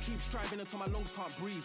keep striving until my lungs can't breathe.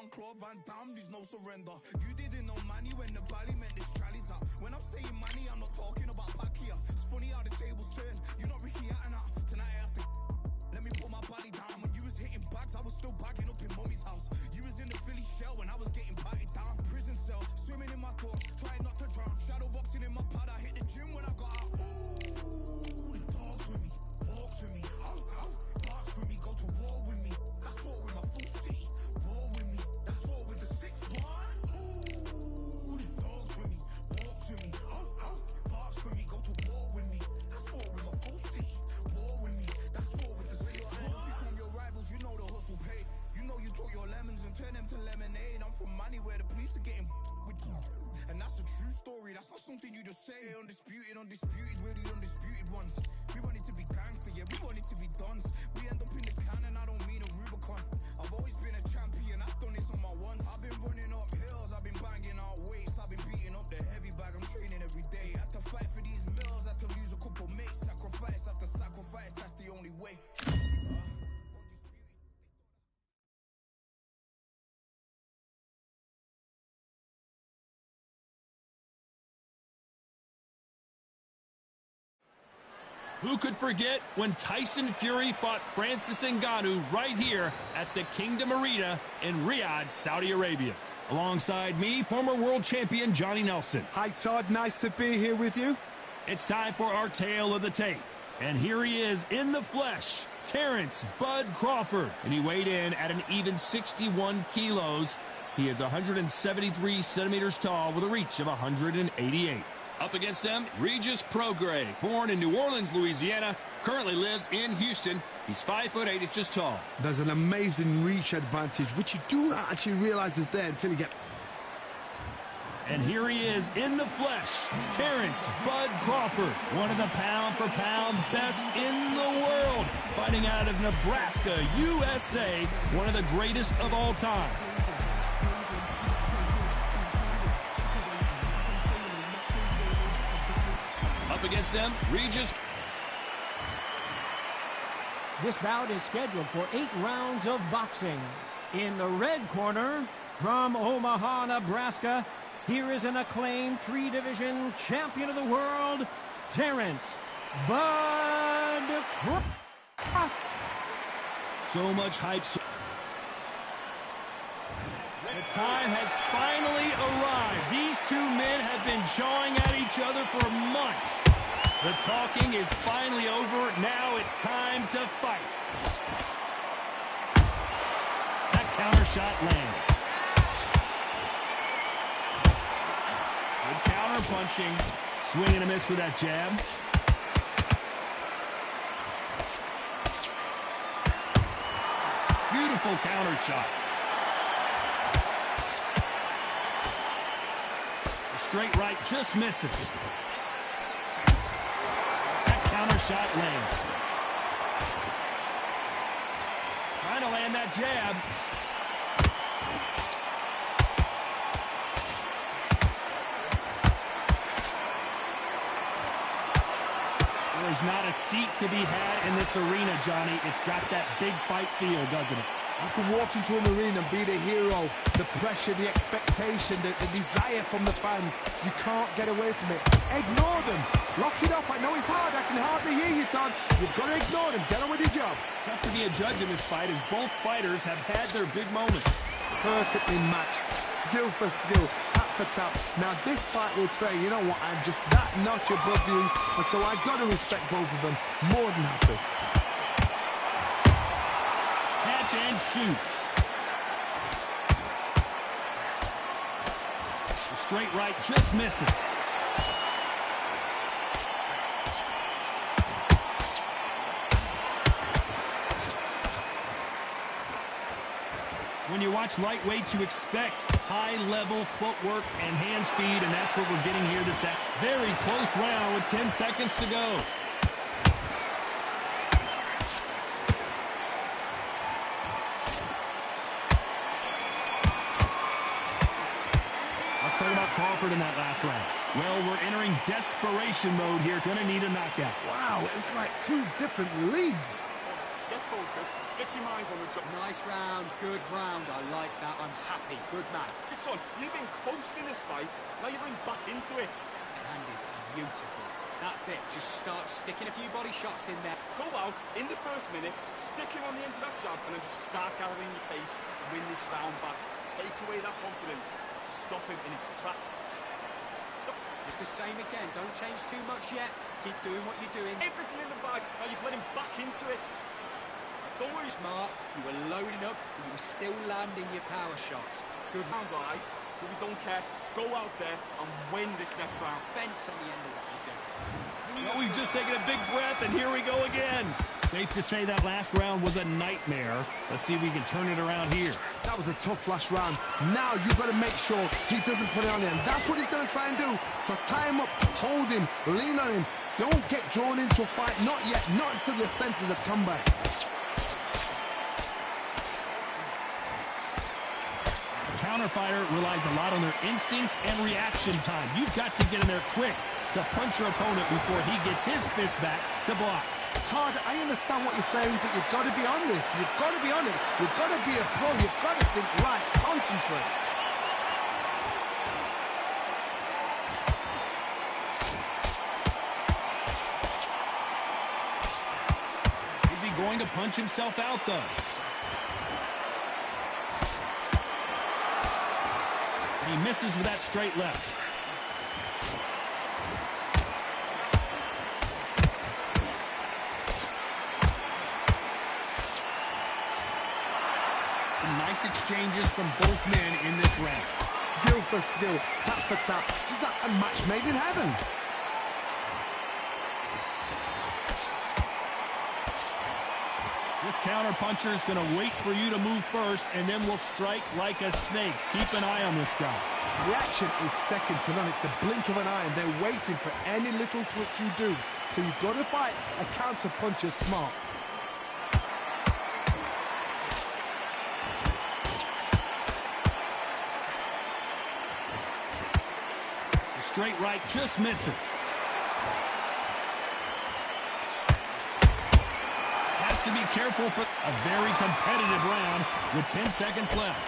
Jean-Claude Van Damme, there's no surrender. You didn't know money when the valley meant this trallies up. When I'm saying money, I'm not talking about back here. It's funny how the tables turn. You're not Ricky Hatton out. Tonight I have to let me put my body down. When you was hitting bags, I was still bagging up in mommy's house. You was in the Philly shell when I was getting batted down. Prison cell, swimming in my thoughts, trying not to drown. Shadow boxing in my pad, I hit the gym when I got out. Ooh, the dogs with me, walks with me. Barks with me, go to war with me. That's war with my full city. War with me, that's war with the 6-1. Ooh, the dogs with me, walks with me. Barks with me, go to war with me. That's war with my full city. War with me, that's war with the 6-1. Become your rivals, you know the hustle pay. You know you took your lemons and turn them to lemonade. I'm from money where the police are getting with you. And that's a true story, that's not something you just say. Undisputed, we're the undisputed ones. We want it to be gangster, yeah, we want it to be dons. We end up in the can and I don't mean a Rubicon. I've always been a champion, I've done this on my ones. I've been running up hills, I've been banging out weights. I've been beating up the heavy bag, I'm training every day. Had to fight for these mills, had to lose a couple mates. Sacrifice after sacrifice, that's the only way. Who could forget when Tyson Fury fought Francis Ngannou right here at the Kingdom Arena in Riyadh, Saudi Arabia? Alongside me, former world champion Johnny Nelson. Hi, Todd. Nice to be here with you. It's time for our tale of the tape. And here he is in the flesh, Terrence Bud Crawford. And he weighed in at an even 61 kilos. He is 173 centimeters tall with a reach of 188. Up against them, Regis Prograis, born in New Orleans, Louisiana, currently lives in Houston. He's 5'8" inches tall. There's an amazing reach advantage, which you do not actually realize is there until you get... And here he is in the flesh, Terrence Bud Crawford, one of the pound-for-pound best in the world, fighting out of Nebraska, USA, one of the greatest of all time. Up against them, Regis. This bout is scheduled for 8 rounds of boxing. In the red corner, from Omaha, Nebraska, here is an acclaimed 3-division champion of the world, Terrence Bud Crawford. So much hype. The time has finally arrived. These two men have been jawing at each other for months. The talking is finally over. Now it's time to fight. That counter shot lands. Good counter punching. Swing and a miss with that jab. Beautiful counter shot. The straight right just misses. Counter shot lands. Trying to land that jab. There's not a seat to be had in this arena, Johnny. It's got that big fight feel, doesn't it? You can walk into an arena and be the hero. The pressure, the expectation, the desire from the fans. You can't get away from it. Ignore them. Lock it up. I know it's hard. I can hardly hear you, Todd. You've got to ignore them. Get on with your job. Tough to be a judge in this fight as both fighters have had their big moments. Perfectly matched. Skill for skill. Tap for tap. Now this fight will say, you know what, I'm just that notch above you. And so I've got to respect both of them. More than happy. Catch and shoot. The straight right just misses. When you watch lightweights, you expect high-level footwork and hand speed, and that's what we're getting here this very close round with 10 seconds to go. Let's talk about Crawford in that last round. Well, we're entering desperation mode here. Gonna need a knockout. Wow, it's like two different leagues. focused. Get your minds on the job. Nice round, good round. I like that. I'm happy. Good man. It's on. You've been coasting this fight. Now you're going back into it. The hand is beautiful. That's it. Just start sticking a few body shots in there. Go out in the first minute, stick him on the end of that jab, and then just start gathering your pace. Win this round back. Take away that confidence. Stop him in his tracks. Just the same again. Don't change too much yet. Keep doing what you're doing. Everything in the bag. Now you've let him back into it. Don't worry, Smart. You were loading up, but you were still landing your power shots. Good round, alright. But we don't care. Go out there and win this next round. Fence on the end of what you do. Well, we've just taken a big breath, and here we go again. Safe to say that last round was a nightmare. Let's see if we can turn it around here. That was a tough last round. Now you've got to make sure he doesn't put it on him. That's what he's going to try and do. So tie him up, hold him, lean on him. Don't get drawn into a fight. Not yet. Not until your senses have come back. Counter fighter relies a lot on their instincts and reaction time. You've got to get in there quick to punch your opponent before he gets his fist back to block. Todd, I understand what you're saying, but you've got to be on this. You've got to be on it. You've got to be a pro. You've got to think right. Concentrate. Is he going to punch himself out, though? He misses with that straight left. Some nice exchanges from both men in this round. Skill for skill, tap for tap. Just like a match made in heaven. This counter-puncher is going to wait for you to move first, and then will strike like a snake. Keep an eye on this guy. Reaction is second to none. It's the blink of an eye, and they're waiting for any little twitch you do. So you've got to fight a counter-puncher smart. The straight right just misses. To be careful for a very competitive round with 10 seconds left.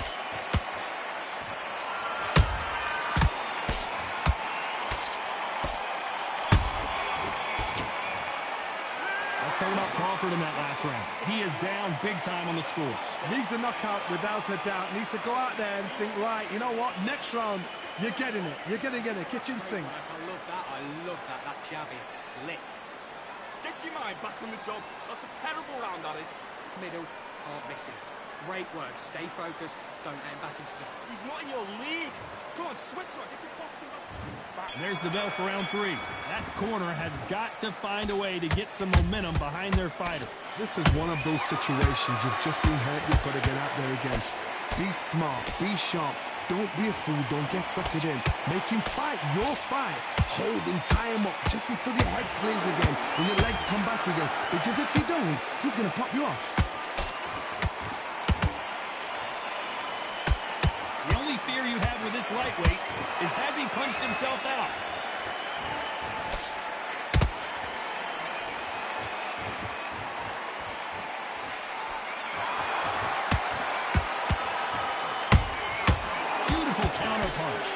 Let's talk about Crawford in that last round. He is down big time on the scores. Needs a knockout without a doubt. Needs to go out there and think, right, you know what, next round, you're getting it. You're going to get it. Kitchen sink. I love that. I love that. That jab is slick. Get your mind back on the job. That's a terrible round, that is. Middle, can't miss him. Great work. Stay focused. Don't let him back into the... He's not in your league. Come on, switch on. Get your boxing back. There's the bell for round 3. That corner has got to find a way to get some momentum behind their fighter. This is one of those situations. You've just been hurt. You've got to get out there again. Be smart. Be sharp. Don't be a fool. Don't get suckered in. Make him fight your fight. Hold him, tie him up, just until your head clears again, and your legs come back again. Because if you don't, he's going to pop you off. The only fear you have with this lightweight is has he punched himself out? Beautiful counter punch.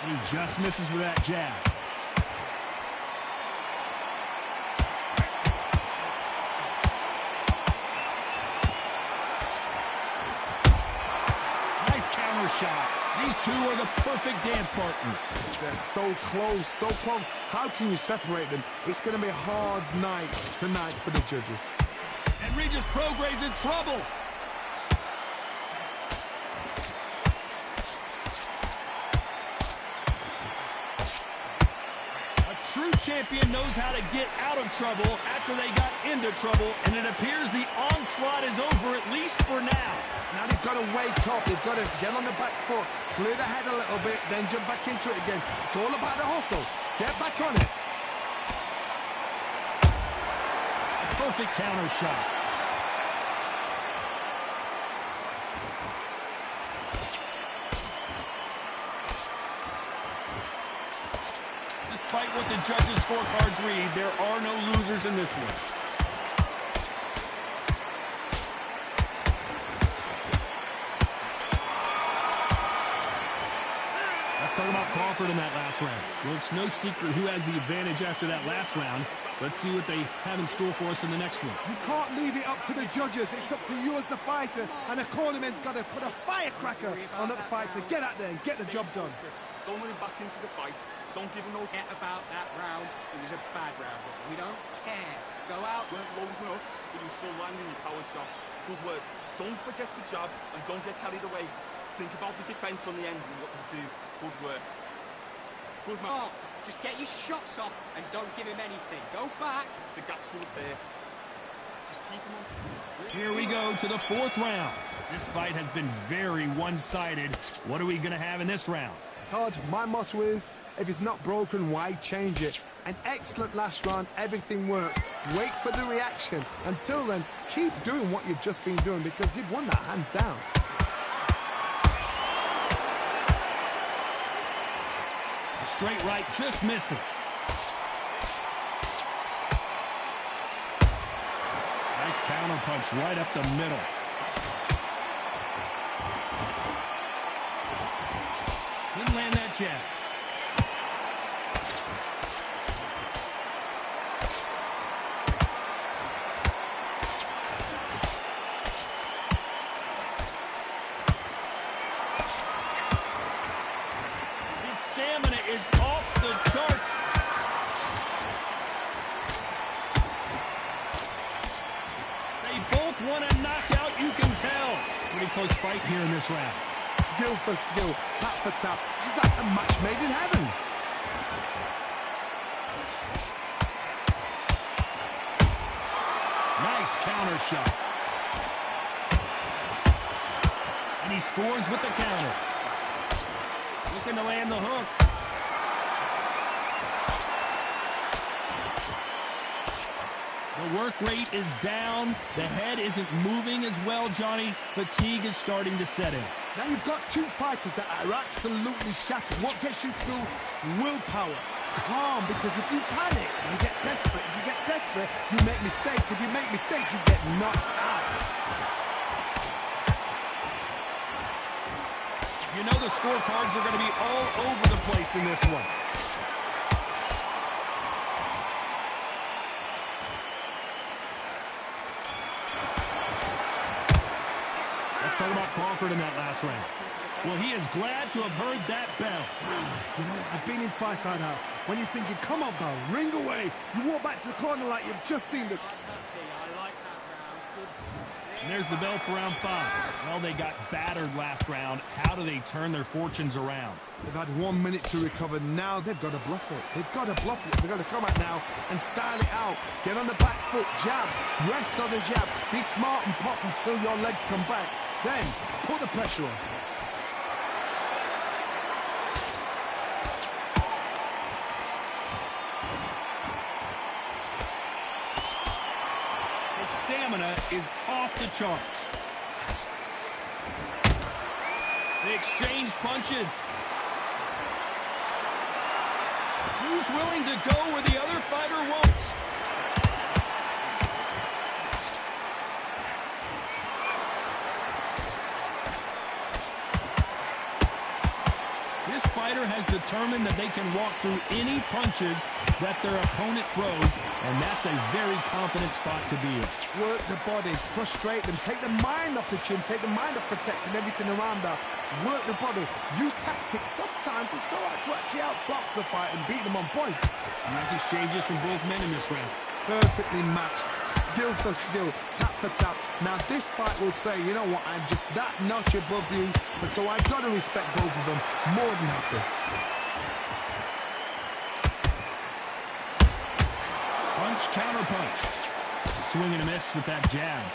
He just misses with that jab. Nice counter shot. These two are the perfect dance partners. They're so close, so close. How can you separate them? It's going to be a hard night tonight for the judges. And Regis Prograis in trouble. True champion knows how to get out of trouble after they got into trouble, and it appears the onslaught is over, at least for now. Now they've got to wake up. They've got to get on the back foot, clear the head a little bit, then jump back into it again. It's all about the hustle. Get back on it. Perfect counter shot. despite what the judges' scorecards read, there are no losers in this one. Let's talk about Crawford in that last round. Well, it's no secret who has the advantage after that last round. Let's see what they have in store for us in the next one. You can't leave it up to the judges. It's up to you as the fighter, and the cornerman's got to put a firecracker on that fighter. Get out there and get the job done. Don't let him back into the fight. Don't give him no... Forget about that round. It was a bad round. We don't care. Go out. Weren't loads enough, but you were still landing your power shots. Good work. Don't forget the jab, and don't get carried away. Think about the defense on the end and what you do. Good work. Good man. Oh, just get your shots off and don't give him anything. Go back. The gap's full of there. Just keep him on. Here we go to the fourth round. This fight has been very one-sided. What are we going to have in this round? Todd, my motto is, if it's not broken, why change it? An excellent last round, everything works. Wait for the reaction. Until then, keep doing what you've just been doing because you've won that hands down. A straight right just misses. Nice counter punch right up the middle. Didn't land that jab. His stamina is off the charts. They both want a knockout, you can tell. Pretty close fight here in this round. Skill for skill, tap for tap. Just like a match made in heaven. Nice counter shot. And he scores with the counter. Looking to land the hook. The work rate is down. The head isn't moving as well, Johnny. Fatigue is starting to set in. Now you've got two fighters that are absolutely shattered. What gets you through? Willpower. Calm, because if you panic, you get desperate. If you get desperate, you make mistakes. If you make mistakes, you get knocked out. You know the scorecards are going to be all over the place in this one. Let's talk about Crawford in that last round. Well, he is glad to have heard that bell. You know, I've been in fights like that. When you're thinking, come on, bell, ring away. You walk back to the corner like you've just seen this. And there's the bell for round 5. Well, they got battered last round. How do they turn their fortunes around? They've had 1 minute to recover. Now they've got to bluff it. They've got to bluff it. They've got to come out now and style it out. Get on the back foot, jab. Rest on the jab. Be smart and pop until your legs come back. Then, put the pressure on. His stamina is off the charts. They exchange punches. Who's willing to go where the other fighter won't? This fighter has determined that they can walk through any punches that their opponent throws, and that's a very confident spot to be in. Work the body, frustrate them, take the mind off the chin, take the mind off protecting everything around that. Work the body, use tactics. Sometimes it's so hard to actually outbox a fight and beat them on points. Nice exchanges from both men in this round. Perfectly matched, skill for skill, tap for tap. Now this fight will say, you know what, I'm just that notch above you, and so I've got to respect both of them more than happy. Punch, counter punch. Swing and a miss with that jab.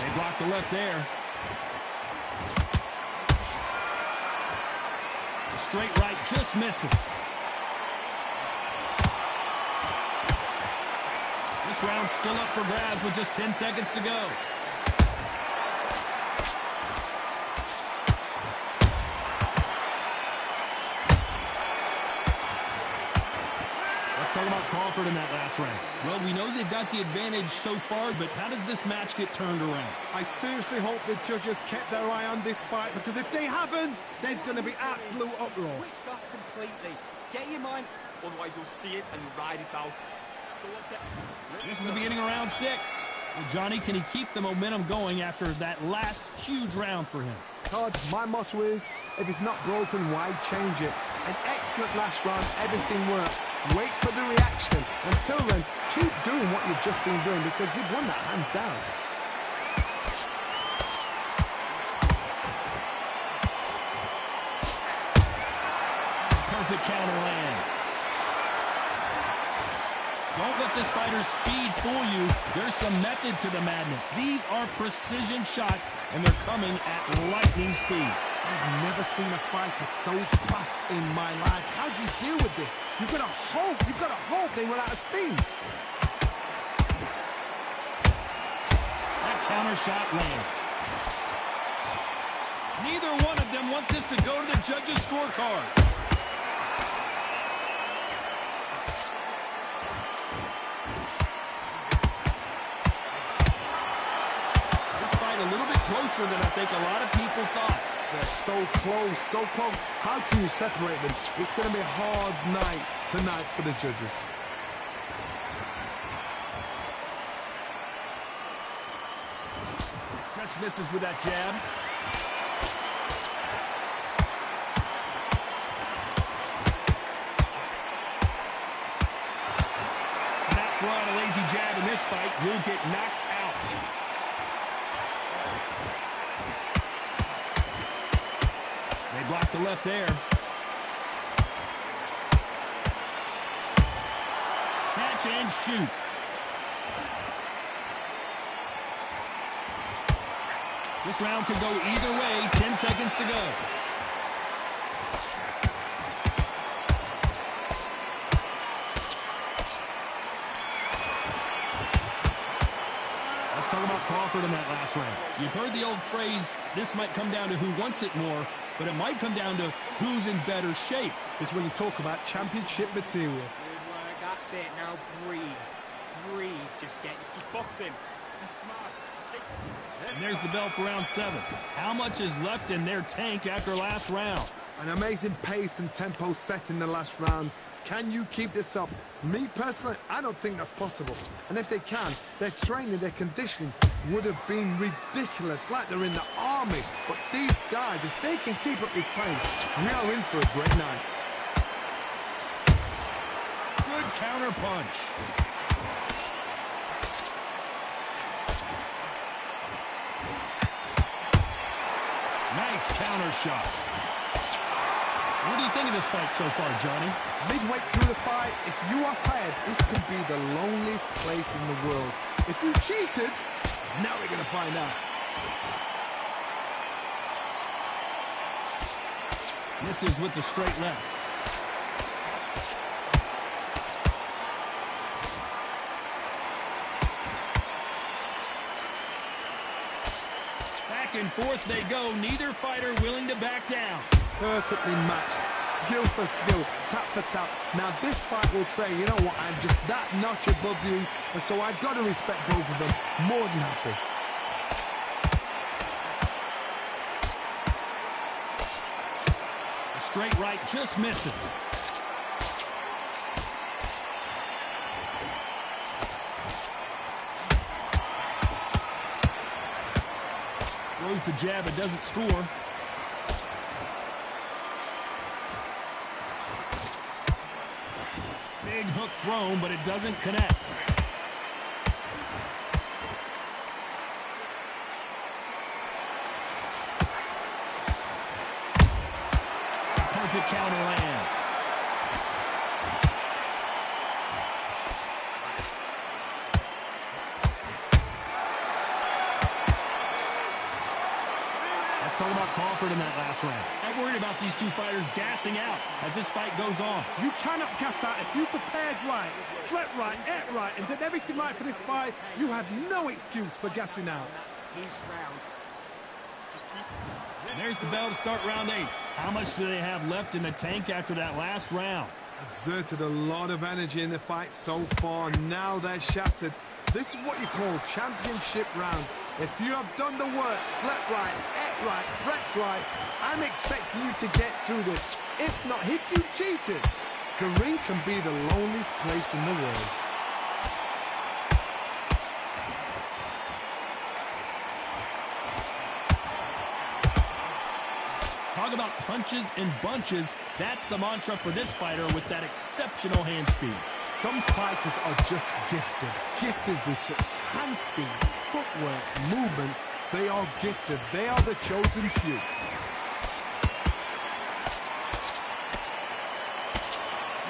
They block the left there. The straight right just misses. This round's still up for grabs with just 10 seconds to go. Let's talk about Crawford in that last round. Well, we know they've got the advantage so far, but how does this match get turned around? I seriously hope the judges kept their eye on this fight, because if they haven't, there's going to be absolute uproar. Switched off completely. Get your mind. Otherwise, you'll see it and ride it out. This is the beginning of round 6. Well, Johnny, can he keep the momentum going after that last huge round for him? Todd, my motto is, if it's not broken, why change it? An excellent last round, everything worked. Wait for the reaction. Until then, keep doing what you've just been doing, because you've won that hands down. Perfect counter lands. Don't let this fighter's speed fool you. There's some method to the madness. These are precision shots, and they're coming at lightning speed. I've never seen a fighter so fast in my life. How do you deal with this? You've got to hope they run out of steam. That counter shot lands. Neither one of them want this to go to the judges' scorecard. A little bit closer than I think a lot of people thought. They're so close, so close. How can you separate them? It's going to be a hard night tonight for the judges. Just misses with that jab. Not throw out a lazy jab in this fight. You'll get knocked out. Block the left there. Catch and shoot. This round could go either way. 10 seconds to go. Let's talk about Crawford in that last round. You've heard the old phrase, this might come down to who wants it more, but it might come down to who's in better shape. It's when you talk about championship material. Good work. That's it. Now breathe. Breathe. Just box him. Be smart. And there's the bell for round 7. How much is left in their tank after last round? An amazing pace and tempo set in the last round. Can you keep this up? Me, personally, I don't think that's possible. And if they can, their training, their conditioning would have been ridiculous, like they're in the army. But these guys, if they can keep up this pace, we are in for a great night. Good counter punch. Nice counter shot. What do you think of this fight so far, Johnny? Midway through the fight, if you are tired, this could be the loneliest place in the world. If you cheated, now we're going to find out. Misses with the straight left. Back and forth they go. Neither fighter willing to back down. Perfectly matched, skill for skill, tap for tap. Now this fight will say, you know what, I'm just that notch above you, and so I've got to respect both of them. More than happy. The straight right just misses. Throws the jab, it doesn't score. Big hook thrown, but it doesn't connect. Perfect counter lands. Let's talk about Crawford in that last round. I'm worried about these two fighters gassing out as this fight goes on. You cannot gas out. If you prepared right, slept right, ate right, and did everything right for this fight, you had no excuse for gassing out. his round. Just keep... There's the bell to start round 8. How much do they have left in the tank after that last round? Exerted a lot of energy in the fight so far. Now they're shattered. This is what you call championship rounds. If you have done the work, slept right, ate right, prepped right, I'm expecting you to get through this. If not, if you've cheated, the ring can be the loneliest place in the world. Talk about punches and bunches. That's the mantra for this fighter with that exceptional hand speed. Some fighters are just gifted with such hand speed, footwork, movement. They are gifted. They are the chosen few.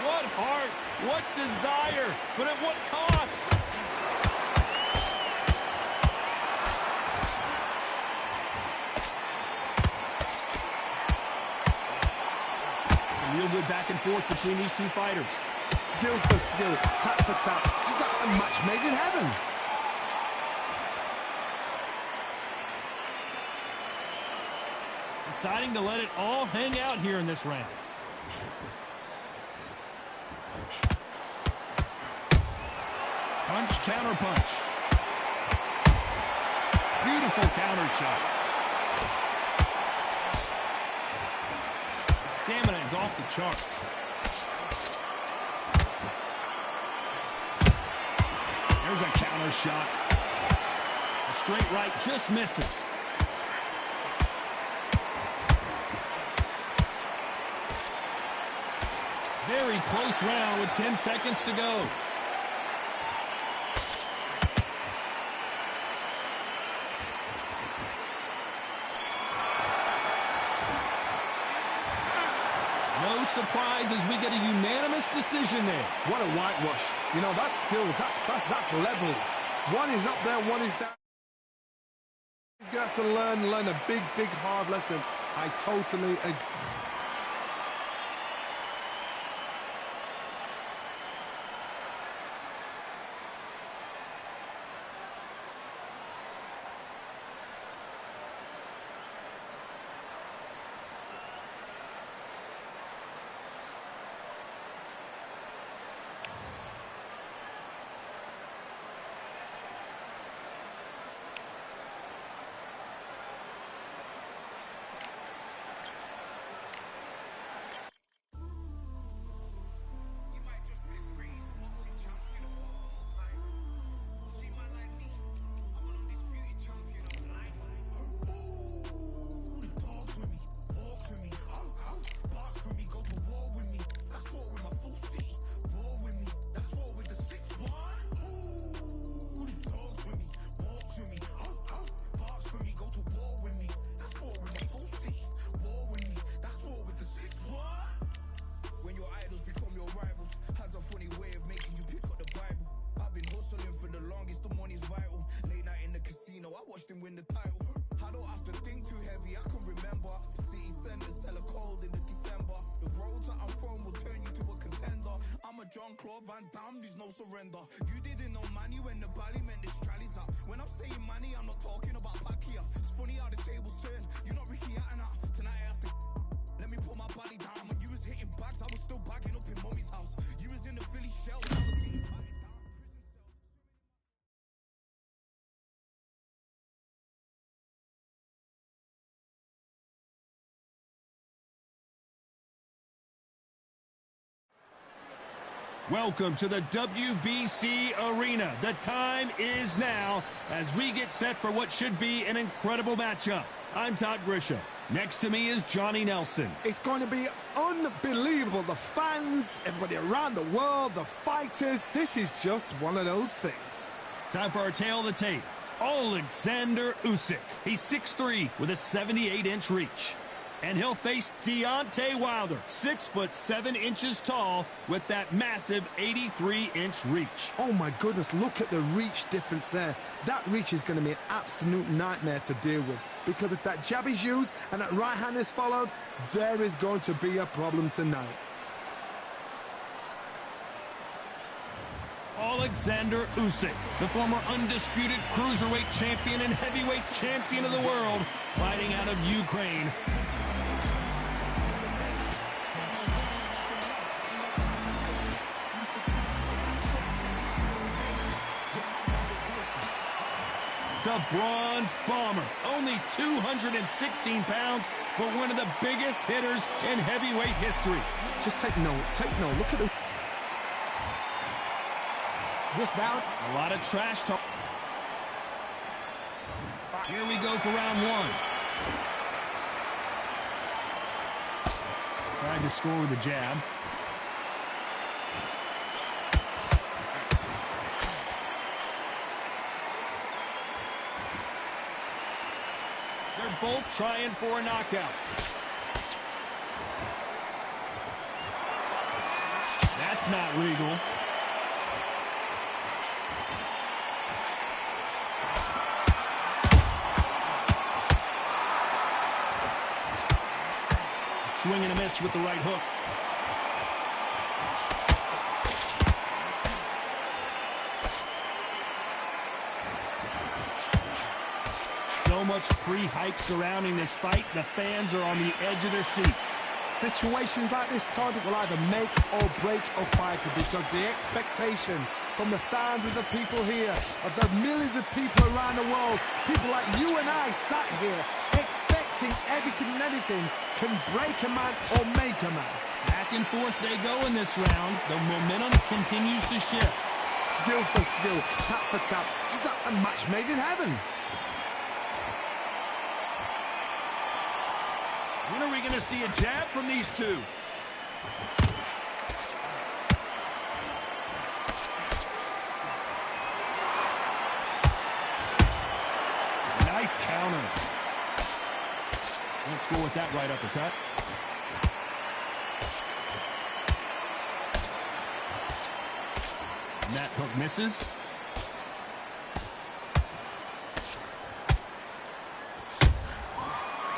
What heart, what desire, but at what cost? Real good back and forth between these two fighters. Skill for skill, tap for tap, just like a match made in heaven. Deciding to let it all hang out here in this round. Punch, counter punch. Beautiful counter shot. Stamina is off the charts. There's a counter shot. A straight right just misses. Very close round with 10 seconds to go. No surprise as we get a unanimous decision there. What a whitewash. You know, that's skills, that's class, that's levels. One is up there, one is down. He's going to have to learn a big, hard lesson. I totally agree. Van Damme, there's no surrender. You didn't know money when the bally meant this rallies up. When I'm saying money, I'm not talking about Pacquiao. It's funny how the tables turn. You're not Ricky Hatton. Tonight I have to let me put my body down. When you was hitting bags, I was still bagging up in mommy's house. You was in the Philly shell. I was getting patted down. Welcome to the WBC Arena. The time is now as we get set for what should be an incredible matchup. I'm Todd Grisham. Next to me is Johnny Nelson. It's going to be unbelievable. The fans, everybody around the world, the fighters. This is just one of those things. Time for our tail of the tape. Alexander Usyk. He's 6'3" with a 78-inch reach. And he'll face Deontay Wilder, 6'7" tall, with that massive 83-inch reach. Oh my goodness, look at the reach difference there. That reach is going to be an absolute nightmare to deal with, because if that jab is used and that right hand is followed, there is going to be a problem tonight. Alexander Usyk, the former undisputed cruiserweight champion and heavyweight champion of the world, fighting out of Ukraine. The Bronze Bomber, only 216 pounds, but one of the biggest hitters in heavyweight history. Just take note, look at the... This bout, A lot of trash talk. Here we go for round one. Tried to score with a jab. They're both trying for a knockout. That's not legal. Swing and a miss with the right hook. So much pre-hype surrounding this fight, the fans are on the edge of their seats. Situations like this, Todd, will either make or break a fighter because the expectation from the thousands of the people here, of the millions of people around the world, people like you and I sat here expecting everything and anything can break a man or make a man. Back and forth they go in this round. The momentum continues to shift. Skill for skill, tap for tap, just like a match made in heaven. When are we going to see a jab from these two? Nice counter. Won't score with that right uppercut. And that hook misses.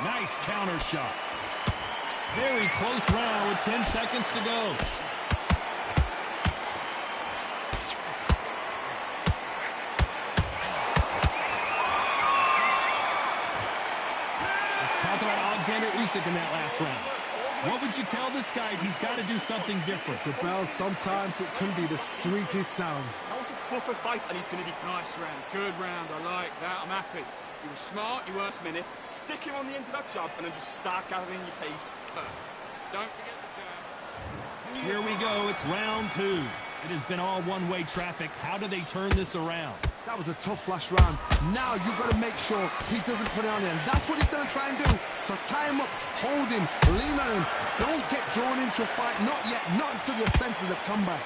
Nice counter shot. Very close round with 10 seconds to go. Let's talk about Alexander Usyk in that last round. What would you tell this guy? He's got to do something different. The bell, sometimes it can be the sweetest sound. That was a tougher fight, and he's going to be... Nice round, good round. I like that. I'm happy. You were smart, you weren't minute. Stick him on the end of that jab, and then just start gathering your pace. Don't forget the jab. Here we go. It's round two. It has been all one-way traffic. How do they turn this around? That was a tough last round. Now you've got to make sure he doesn't put it on him. That's what he's going to try and do. So tie him up, hold him, lean on him. Don't get drawn into a fight. Not yet. Not until your senses have come back.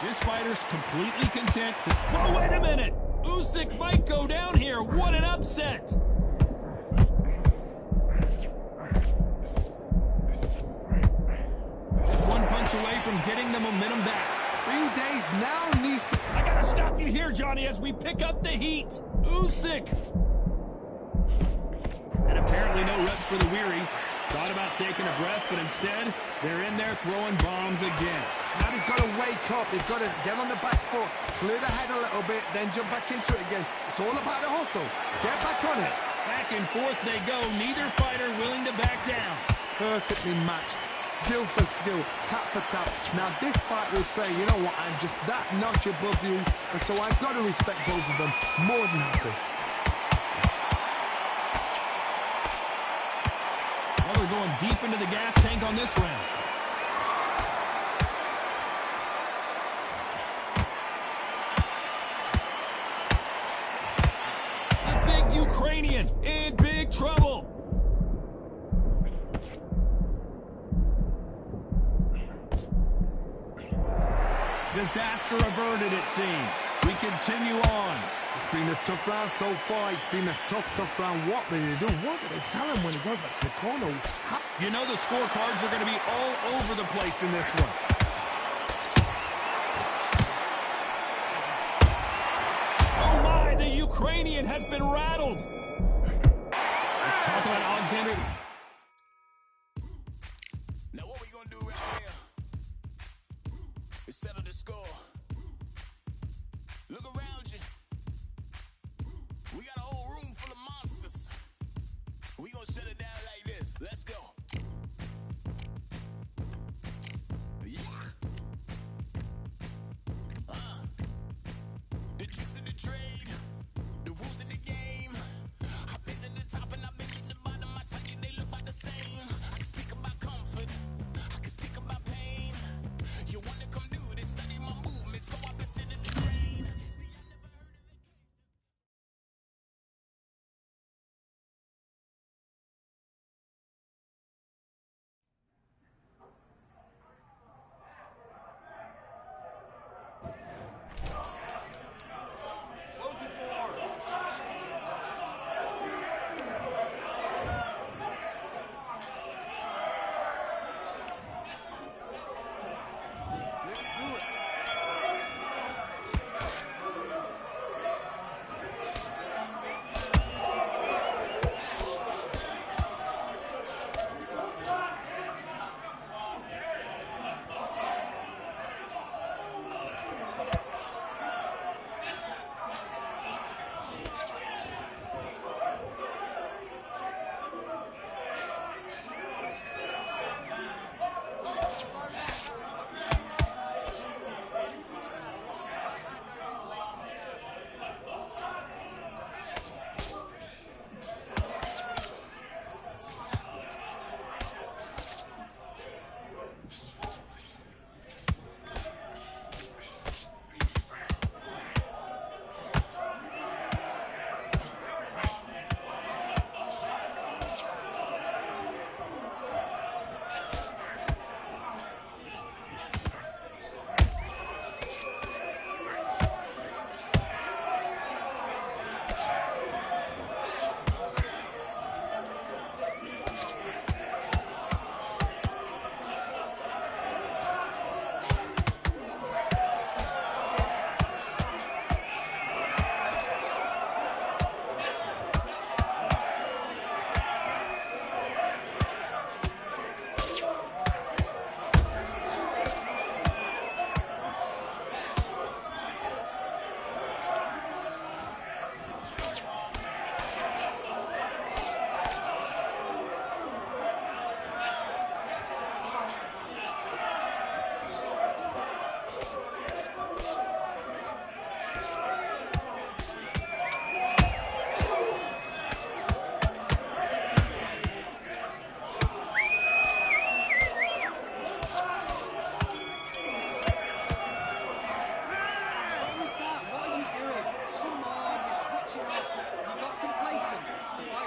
This fighter's completely content to... Oh, wait a minute! Usyk might go down here. What an upset! Just one punch away from getting the momentum back. 3 days now needs to... I gotta stop you here, Johnny, as we pick up the heat. Usyk! And apparently no rest for the weary. Thought about taking a breath, but instead, they're in there throwing bombs again. Now they've got to wake up. They've got to get on the back foot, clear the head a little bit, then jump back into it again. It's all about the hustle. Get back on it. Back and forth they go. Neither fighter willing to back down. Perfectly matched. Skill for skill, tap for tap. Now this fight will say, you know what, I'm just that notch above you, and so I've got to respect both of them more than happy. Well, they're going deep into the gas tank on this round. The big Ukrainian in big trouble. Disaster averted, it seems. We continue on. It's been a tough round so far. It's been a tough round. What did they do? What did they tell him when he goes back to the corner? You know the scorecards are going to be all over the place in this one. Oh my, the Ukrainian has been rattled. Let's talk about Alexander. Now what we gonna do right here is settle the score. Look around you. We got a whole room full of monsters. We gonna shut it down like this. Let's go.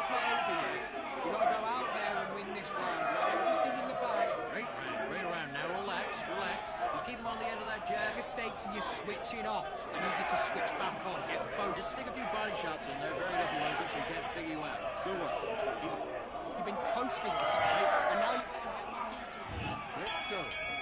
not over yet. You've got to go out there and win this round. You have everything in the bag. Right around now. Relax. Just keep him on the end of that jab. Mistakes and you're switching off. I need you to switch back on. Get focused. Just stick a few body shots in there, very lucky ones, so you can't figure you out. Good work. You've been coasting this fight, and now Let's go.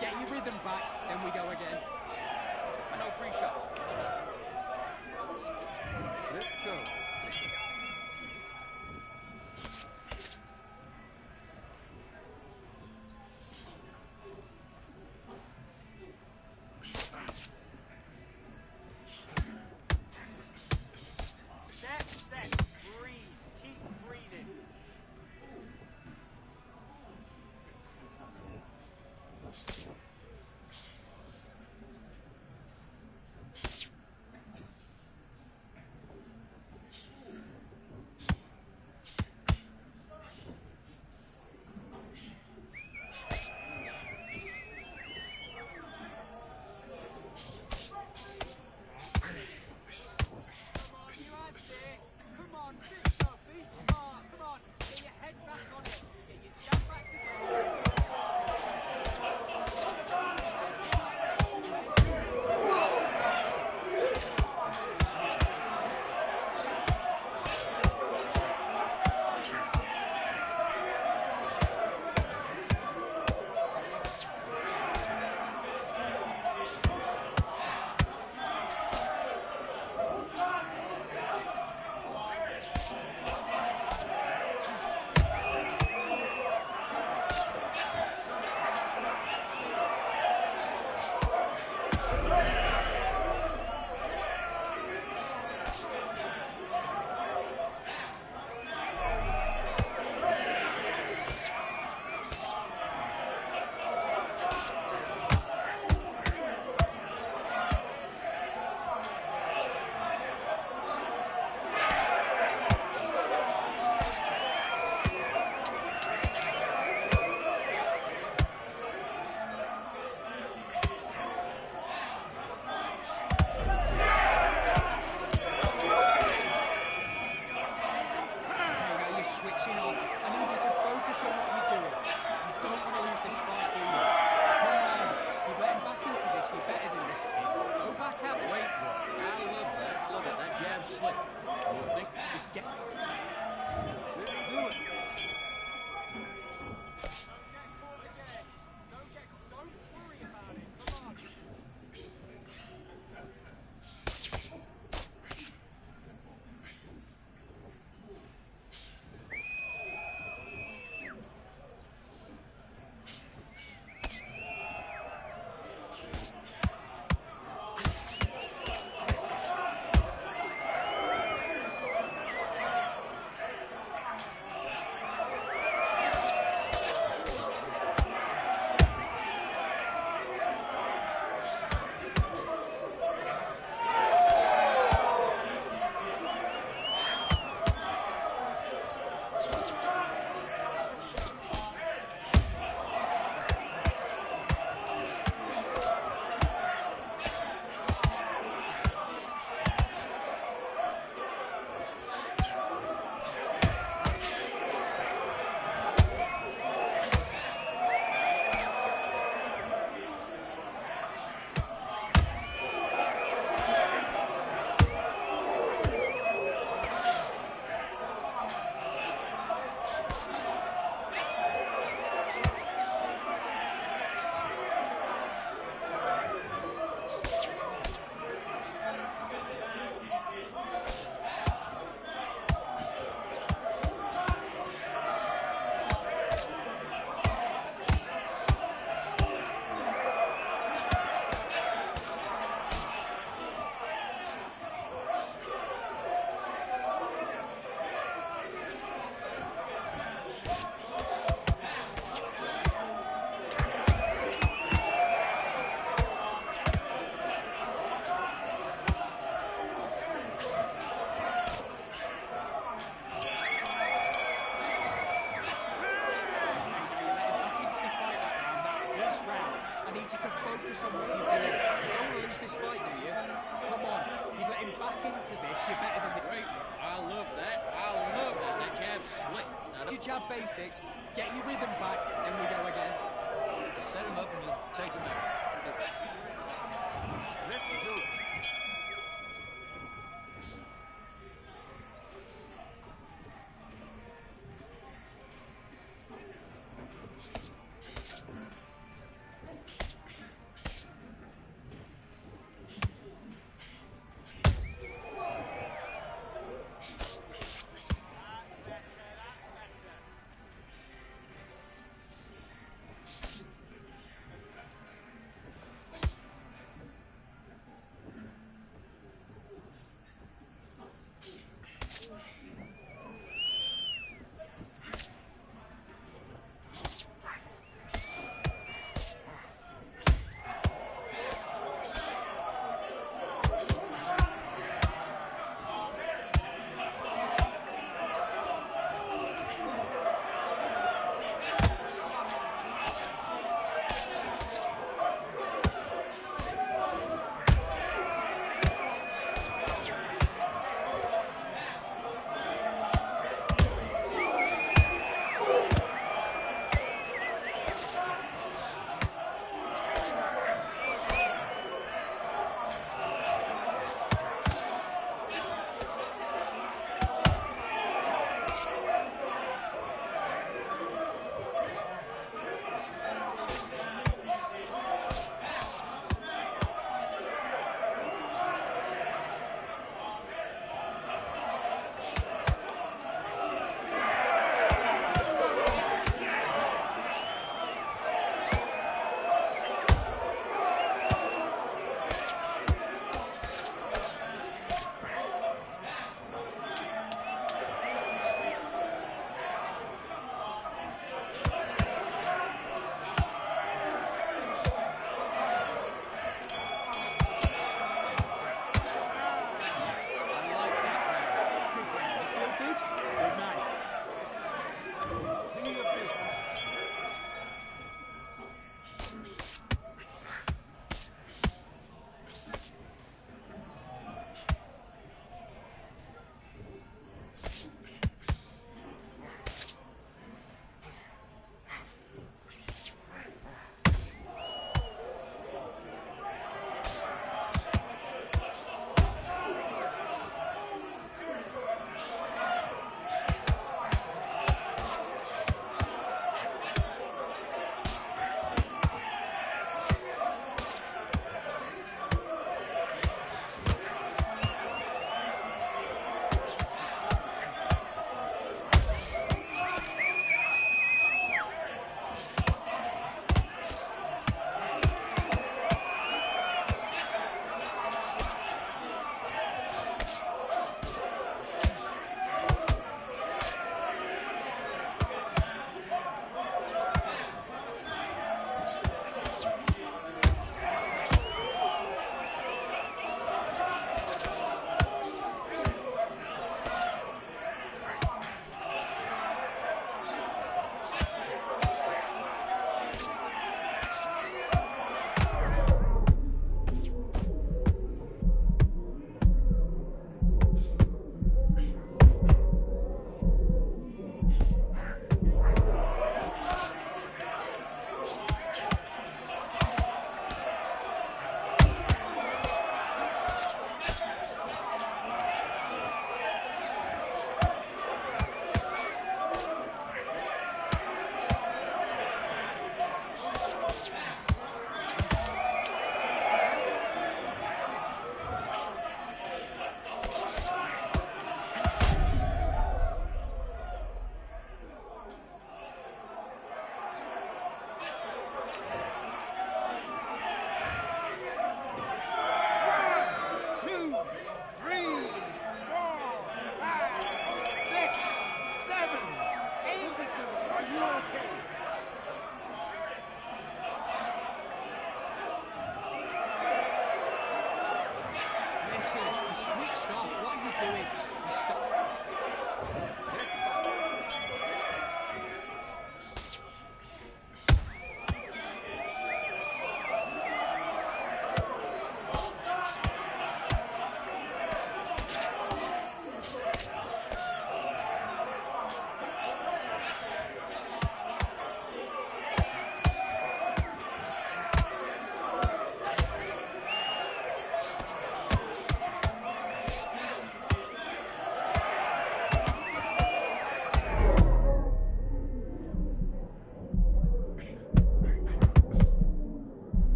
Get your rhythm back, then we go again. I know free shots. slick. You think? Just get... Focus on what you're doing. You don't want to lose this fight, do you? Come on, you've let him back into this. You're better than the... Great. I love that. I love that. That jab's slick. Now, Your jab basics, get your rhythm back, then we go again. set him up and we'll take him out.